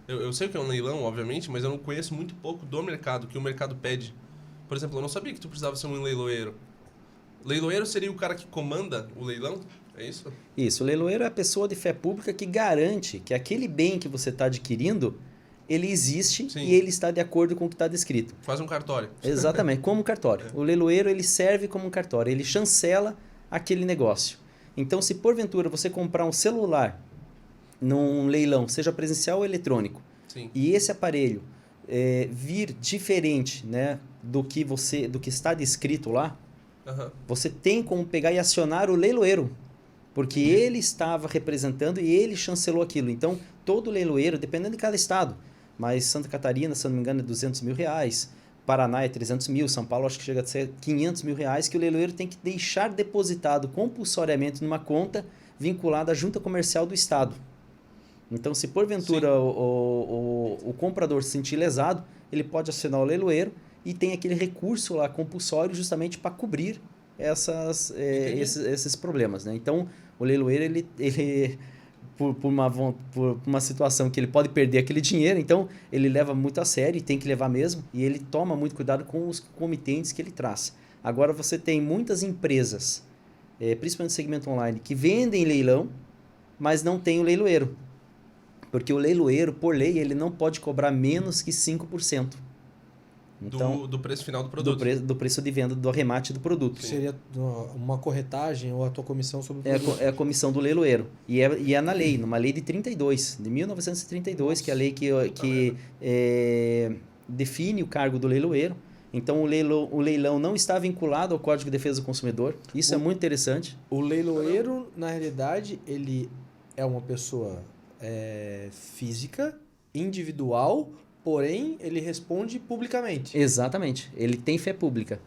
Eu sei o que é um leilão, obviamente, mas eu não conheço muito pouco do mercado, que o mercado pede. Por exemplo, eu não sabia que tu precisava ser um leiloeiro. Leiloeiro seria o cara que comanda o leilão? É isso? Isso, o leiloeiro é a pessoa de fé pública que garante que aquele bem que você está adquirindo, ele existe e Sim. ele está de acordo com o que está descrito. Faz um cartório. Exatamente, como um cartório. O leiloeiro ele serve como um cartório, ele chancela aquele negócio. Então, se porventura você comprar um celular num leilão, seja presencial ou eletrônico, Sim. e esse aparelho vir diferente, né, do que está descrito lá, Aham. você tem como pegar e acionar o leiloeiro, porque ele estava representando e ele chancelou aquilo. Então, todo leiloeiro, dependendo de cada estado, mas Santa Catarina, se não me engano, é R$ 200.000, Paraná é 300 mil, São Paulo acho que chega a ser R$ 500.000, que o leiloeiro tem que deixar depositado compulsoriamente numa conta vinculada à junta comercial do estado. Então, se porventura o comprador se sentir lesado, ele pode acionar o leiloeiro e tem aquele recurso lá compulsório justamente para cobrir esses problemas, né? Então, o leiloeiro, ele por uma situação que ele pode perder aquele dinheiro, então ele leva muito a sério e tem que levar mesmo, e ele toma muito cuidado com os comitentes que ele traz. Agora, você tem muitas empresas, principalmente no segmento online, que vendem leilão, mas não tem o leiloeiro. Porque o leiloeiro, por lei, ele não pode cobrar menos que 5%. Então, do preço final do produto. do preço de venda, do arremate do produto. Sim. Seria uma corretagem ou a tua comissão sobre o produto? É a comissão do leiloeiro. E é na lei, numa lei de 1932, Nossa. Que é a lei que define o cargo do leiloeiro. Então, o leilão não está vinculado ao Código de Defesa do Consumidor. Isso é muito interessante. O leiloeiro, na realidade, ele é uma pessoa física, individual, porém, ele responde publicamente. Exatamente. Ele tem fé pública.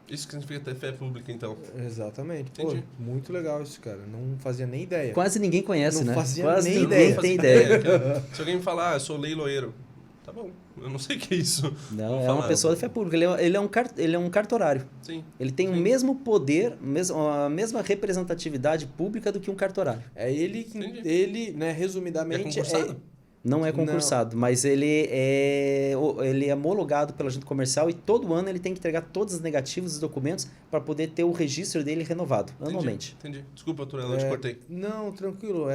Isso que significa ter fé pública, então. Exatamente. Entendi. Pô, muito legal isso, cara. Não fazia nem ideia. Quase ninguém conhece, né? Quase nem ideia. tem ideia. Se alguém me falar, eu sou leiloeiro, tá bom. Eu não sei o que é isso. Não, é uma pessoa de fé pública. Ele é um cartorário. Sim. Ele tem o mesmo poder, a mesma representatividade pública do que um cartorário. É ele, né, resumidamente... É concursado? Não é concursado, mas ele é homologado pela junta comercial e todo ano ele tem que entregar todos os negativos dos documentos para poder ter o registro dele renovado anualmente. Entendi. Desculpa, Turela, eu te cortei. Não, tranquilo.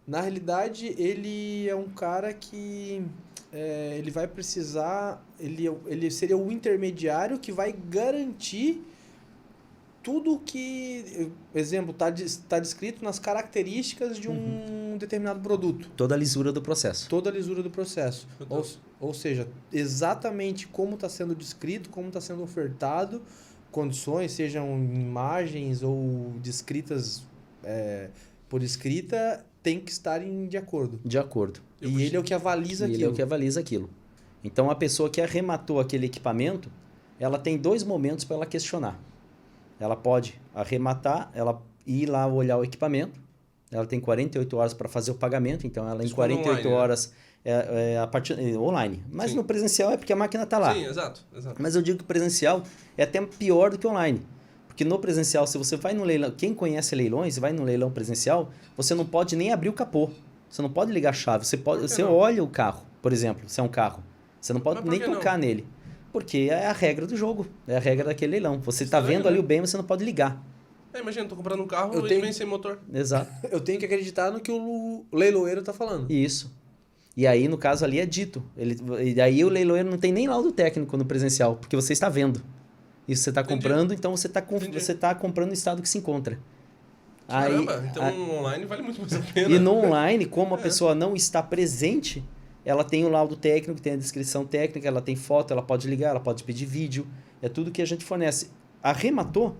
Na realidade, ele é um cara que ele vai precisar... Ele seria o intermediário que vai garantir tudo que, exemplo, está descrito nas características de um determinado produto. Toda a lisura do processo. Toda a lisura do processo. Ou seja, exatamente como está sendo descrito, como está sendo ofertado, condições, sejam imagens ou descritas por escrita, tem que estarem de acordo. De acordo. E ele é o que avaliza aquilo. Ele é o que avaliza aquilo. Então, a pessoa que arrematou aquele equipamento, ela tem 2 momentos para ela questionar. Ela pode arrematar, ela ir lá olhar o equipamento, ela tem 48 horas para fazer o pagamento, então ela em 48 online, horas a partir online. Mas no presencial é porque a máquina está lá. Sim, exato. Mas eu digo que o presencial é até pior do que online. Porque no presencial, se você vai no leilão, quem conhece leilões, vai no leilão presencial, você não pode nem abrir o capô. Você não pode ligar a chave. Você olha o carro, por exemplo, se é um carro. Você não pode nem tocar nele. Porque é a regra do jogo, é a regra daquele leilão. Você está vendo ali o bem, mas você não pode ligar. Imagina, eu tô comprando um carro e vem sem motor. Exato. Eu tenho que acreditar no que o leiloeiro está falando. Isso. E aí, no caso ali, é dito. E aí o leiloeiro não tem nem laudo técnico no presencial, porque você está vendo. Isso você está comprando, então você está comprando o estado que se encontra. Caramba, então online vale muito mais a pena. E no online, como a pessoa não está presente... Ela tem o laudo técnico, tem a descrição técnica, ela tem foto, ela pode ligar, ela pode pedir vídeo. É tudo que a gente fornece. Arrematou,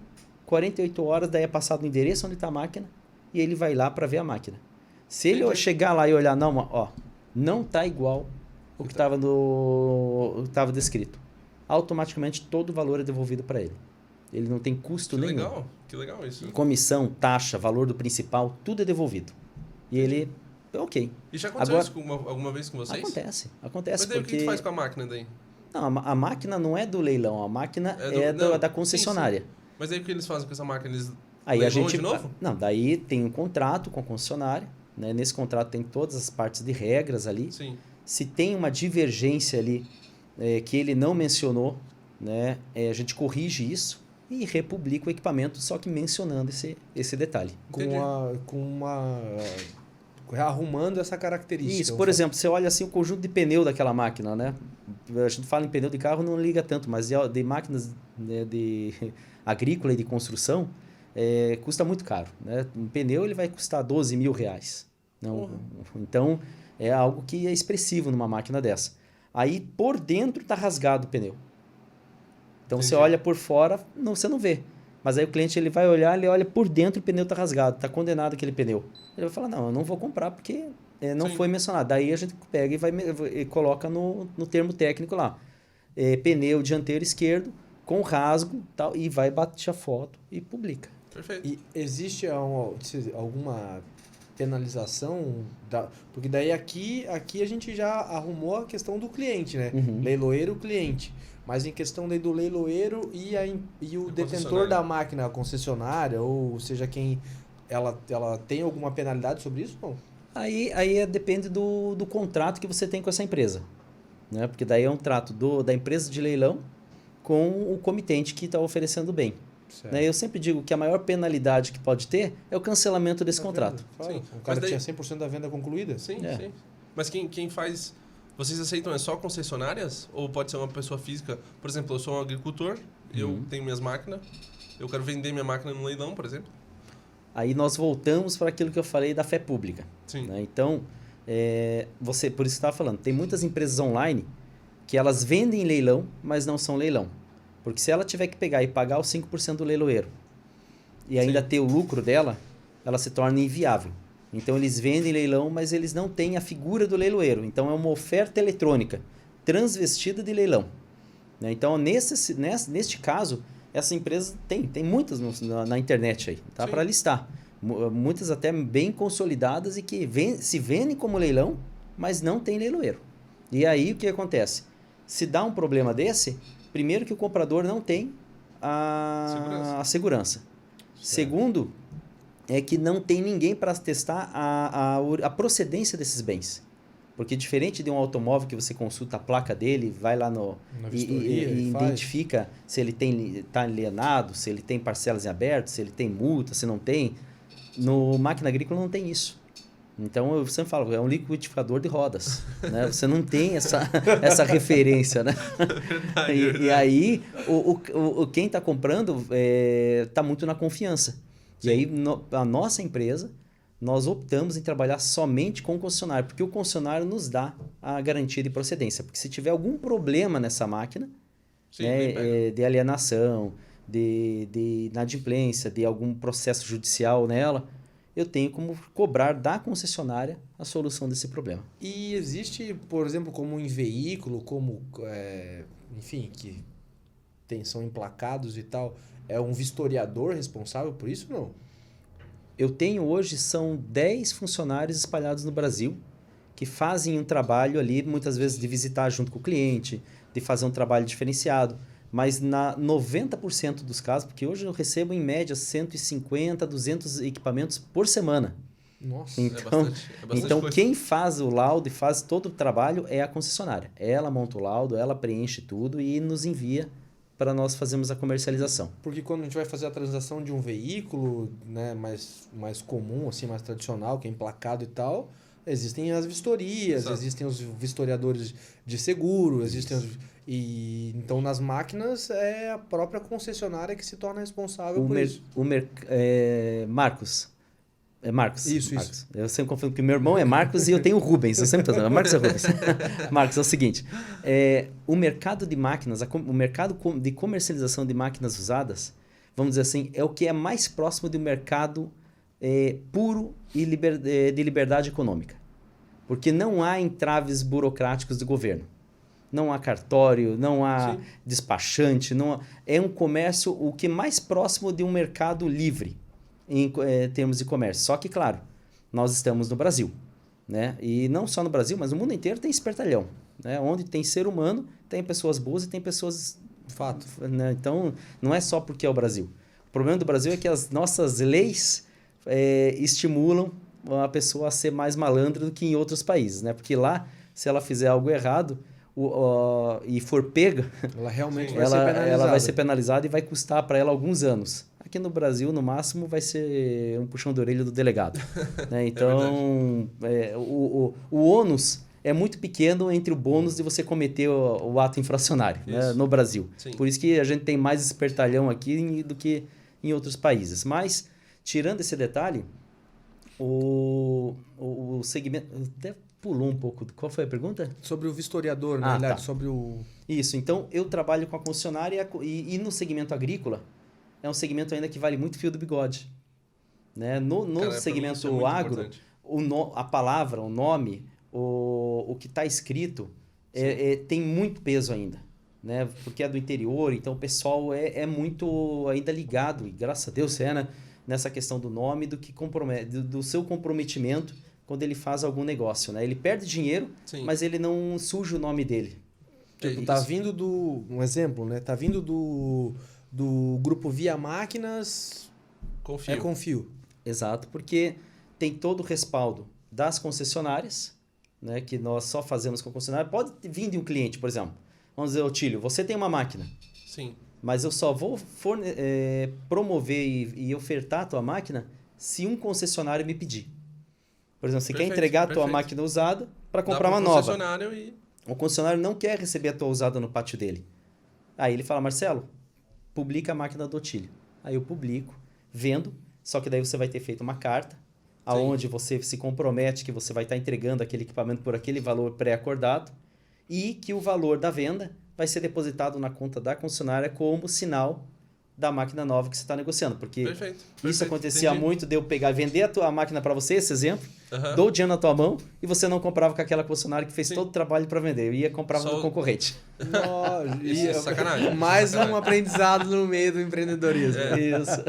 48 horas, daí é passado o endereço onde está a máquina e ele vai lá para ver a máquina. Se ele chegar lá e olhar, não está igual o que estava descrito. Automaticamente todo o valor é devolvido para ele. Ele não tem custo nenhum. Que legal isso. Comissão, taxa, valor do principal, tudo é devolvido. E ele... Ok. E já aconteceu isso alguma vez com vocês? Acontece. Mas daí o que tu faz com a máquina daí? Não, a máquina não é do leilão, a máquina da concessionária. Sim. Mas aí o que eles fazem com essa máquina? Eles de novo? Não, daí tem um contrato com a concessionária, né? Nesse contrato tem todas as partes de regras ali. Sim. Se tem uma divergência ali que ele não mencionou, né, a gente corrige isso e republica o equipamento, só que mencionando esse detalhe. Arrumando essa característica. Isso, por exemplo, você olha assim o conjunto de pneu daquela máquina, né? A gente fala em pneu de carro, não liga tanto, mas de máquinas, né, de agrícola e de construção, custa muito caro, né? Um pneu ele vai custar R$12.000. Não, então, é algo que é expressivo numa máquina dessa. Aí, por dentro, está rasgado o pneu. Então, Entendi. você olha por fora, você não vê. Mas aí o cliente ele vai olhar, ele olha por dentro, o pneu está rasgado, está condenado aquele pneu. Ele vai falar, não, eu não vou comprar porque não Sim. foi mencionado. Daí a gente pega e coloca no termo técnico lá. Pneu dianteiro esquerdo com rasgo tal, e vai bater a foto e publica. Perfeito. E existe alguma penalização? Porque daí aqui a gente já arrumou a questão do cliente, né? Uhum. Leiloeiro, cliente. Mas em questão daí do leiloeiro e o detentor da máquina, a concessionária, ou seja, quem ela tem alguma penalidade sobre isso? Não? Aí depende do contrato que você tem com essa empresa. Né? Porque daí é um trato da empresa de leilão com o comitente que está oferecendo o bem. Né? Eu sempre digo que a maior penalidade que pode ter é o cancelamento desse contrato. Sim. O cara tinha 100% da venda concluída? Sim. Mas quem faz... Vocês aceitam só concessionárias? Ou pode ser uma pessoa física? Por exemplo, eu sou um agricultor, eu tenho minhas máquinas, eu quero vender minha máquina no leilão, por exemplo. Aí nós voltamos para aquilo que eu falei da fé pública. Sim. Né? Então, por isso que você estava falando, tem muitas empresas online que elas vendem leilão, mas não são leilão. Porque se ela tiver que pegar e pagar os 5% do leiloeiro e ainda ter o lucro dela, ela se torna inviável. Então, eles vendem leilão, mas eles não têm a figura do leiloeiro. Então, é uma oferta eletrônica transvestida de leilão. Né? Então, neste caso, essa empresa tem muitas na internet aí, tá? Para listar. Muitas até bem consolidadas e que se vendem como leilão, mas não tem leiloeiro. E aí, o que acontece? Se dá um problema desse, primeiro que o comprador não tem a segurança. Segundo, é que não tem ninguém para testar a procedência desses bens. Porque diferente de um automóvel que você consulta a placa dele, vai lá e identifica se ele está alienado, se ele tem parcelas em aberto, se ele tem multa, se não tem. No máquina agrícola não tem isso. Então, eu sempre falo, é um liquidificador de rodas. Né? Você não tem essa referência. Né? Verdade. E aí, quem está comprando está muito na confiança. Sim. E aí, a nossa empresa, nós optamos em trabalhar somente com o concessionário, porque o concessionário nos dá a garantia de procedência. Porque se tiver algum problema nessa máquina, sim, de alienação, de inadimplência, de algum processo judicial nela, eu tenho como cobrar da concessionária a solução desse problema. E existe, por exemplo, como em veículo, como, enfim, que são emplacados e tal, é um vistoriador responsável por isso, não? Eu tenho hoje, são 10 funcionários espalhados no Brasil que fazem um trabalho ali, muitas vezes de visitar junto com o cliente, de fazer um trabalho diferenciado. Mas na 90% dos casos, porque hoje eu recebo em média 150, 200 equipamentos por semana. Nossa, então, então quem faz o laudo e faz todo o trabalho é a concessionária. Ela monta o laudo, ela preenche tudo e nos envia para nós fazermos a comercialização. Porque quando a gente vai fazer a transação de um veículo, né, mais comum, assim, mais tradicional, que é emplacado e tal, existem as vistorias, exato, existem os vistoriadores de seguro, existem então, nas máquinas, é a própria concessionária que se torna responsável por isso. Marcos. É Marcos. Isso. Eu sempre confundo, porque meu irmão é Marcos e eu tenho Rubens. Eu sempre estou dizendo, Marcos é Rubens. Marcos, é o seguinte, o mercado de máquinas, o mercado de comercialização de máquinas usadas, vamos dizer assim, é o que é mais próximo de um mercado puro e de liberdade econômica. Porque não há entraves burocráticos do governo. Não há cartório, não há sim, despachante, é um comércio o que mais próximo de um mercado livre em termos de comércio. Só que, claro, nós estamos no Brasil, né? E não só no Brasil, mas no mundo inteiro tem espertalhão. Né? Onde tem ser humano, tem pessoas boas e tem pessoas... Fato. Né? Então, não é só porque é o Brasil. O problema do Brasil é que as nossas leis estimulam a pessoa a ser mais malandra do que em outros países, né? Porque lá... se ela fizer algo errado e for pega, Ela realmente Sim. vai ser penalizada. ela vai ser penalizada e vai custar para ela alguns anos. Aqui no Brasil, no máximo, vai ser um puxão de orelha do delegado. Né? Então, o ônus é muito pequeno entre o bônus de você cometer o ato infracionário, né? No Brasil. Sim. Por isso que a gente tem mais espertalhão aqui do que em outros países. Mas, tirando esse detalhe, o segmento... Até pulou um pouco. Qual foi a pergunta? Sobre o vistoriador, na Ah, verdade, tá. sobre o... Isso, então eu trabalho com a concessionária e no segmento agrícola é um segmento ainda que vale muito fio do bigode. Né? No Cara, pra mim isso segmento é muito agro, importante. a palavra, o nome, o que está escrito tem muito peso ainda. Né? Porque é do interior, então o pessoal é muito ainda ligado, e graças a Deus né? Nessa questão do nome, do seu comprometimento quando ele faz algum negócio. Né? Ele perde dinheiro, Sim. mas ele não suja o nome dele. Tipo, É tá isso. vindo do... Um exemplo, né? Tá vindo do grupo Via Máquinas, Confio. é Confio. Exato, porque tem todo o respaldo das concessionárias, né, que nós só fazemos com a concessionária. Pode vir de um cliente, por exemplo. Vamos dizer, Otílio, você tem uma máquina, Sim. mas eu só vou promover e ofertar a tua máquina se um concessionário me pedir. Por exemplo, você quer Perfeito, entregar a tua perfeito. máquina usada para Dá comprar pro uma nova. concessionário e... O concessionário não quer receber a tua usada no pátio dele. Aí ele fala, Marcelo, publica a máquina do Otílio. Aí eu publico, vendo, só que daí você vai ter feito uma carta, aonde você se compromete que você vai estar entregando aquele equipamento por aquele valor pré-acordado e que o valor da venda vai ser depositado na conta da concessionária como sinal da máquina nova que você está negociando. Porque Perfeito. isso perfeito, acontecia entendi. muito de eu pegar, vender a tua máquina para você, esse exemplo, Aham. dou o dinheiro na tua mão e você não comprava com aquela concessionária que fez Sim. todo o trabalho para vender. Eu ia comprar Só do concorrente. Nossa, Isso é sacanagem. Mais Sacanagem. um aprendizado no meio do empreendedorismo. É. Isso.